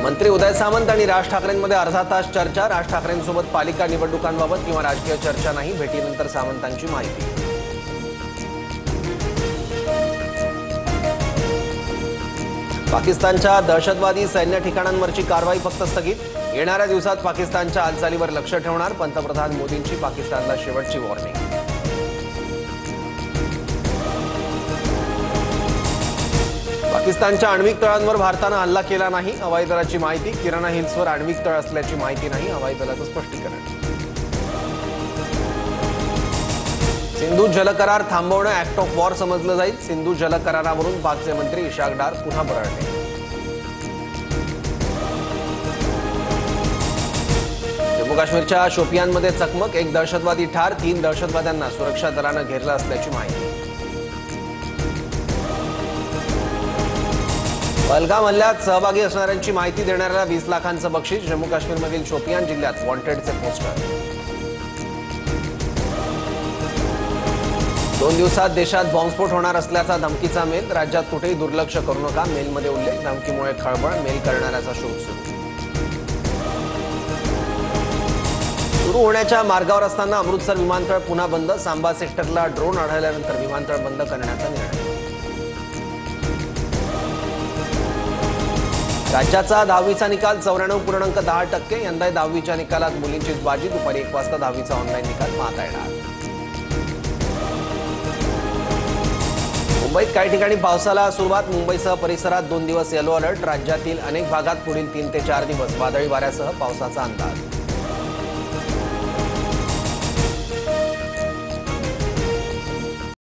मंत्री उदय सामंत आणि राज ठाकरेंमध्ये अर्धा तास चर्चा। राज ठाकरेंसोबत पालिका निवडणुकांबाबत किंवा राजकीय चर्चा नाही। भेटीनंतर सामंतांची माहिती। पाकिस्तानच्या दहशतवादी सैन्य ठिकाणांवरची कारवाई फक्त स्थगित। येणाऱ्या दिवसात पाकिस्तानच्या हालचालीवर लक्ष ठेवणार। पंतप्रधान मोदींची पाकिस्तानला शेवटची वॉर्निंग। पाकिस्तानच्या आण्विक तळांवर भारतानं हल्ला केला नाही। हवाई दलाची माहिती। किराणा हिल्सवर आण्विक तळ असल्याची माहिती नाही। हवाई दलाचं स्पष्टीकरण। सिंधू जलकरार थांबवणं ऍक्ट ऑफ वॉर समजलं जाईल। सिंधू जलकरारावरून पाकचे मंत्री इशाक डार पुन्हा बरळले। जम्मू काश्मीरच्या शोपियानमध्ये चकमक। एक दहशतवादी ठार। 3 दहशतवाद्यांना सुरक्षा दलानं घेरलं असल्याची माहिती। पहलगाम हल्ल्यात सहभागी असणाऱ्यांची माहिती देणाऱ्याला 20 लाखांचं बक्षीस। जम्मू काश्मीरमधील शोपियान जिल्ह्यात वॉन्टेडचे पोस्टर। 2 दिवसात देशात बॉम्बस्फोट होणार असल्याचा धमकीचा मेल। राज्यात कुठेही दुर्लक्ष करू नका, मेलमध्ये उल्लेख। धमकीमुळे खळबळ, मेल करणाऱ्याचा शोध सुरू होण्याच्या मार्गावर असताना अमृतसर विमानतळ पुन्हा बंद। सांबा सेक्टरला ड्रोन आढळल्यानंतर विमानतळ बंद करण्याचा निर्णय। राज्याचा 10वीचा निकाल 94.10%। यंदा 10वीच्या निकालात मुलींचीच बाजी। दुपारी 1 वाजता 10वीचा ऑनलाईन निकाल पाहता येणार। मुंबईत काही ठिकाणी पावसाला सुरुवात। मुंबईसह परिसरात 2 दिवस येलो अलर्ट। राज्यातील अनेक भागात पुढील 3 ते 4 दिवस वादळी वाऱ्यासह पावसाचा अंदाज।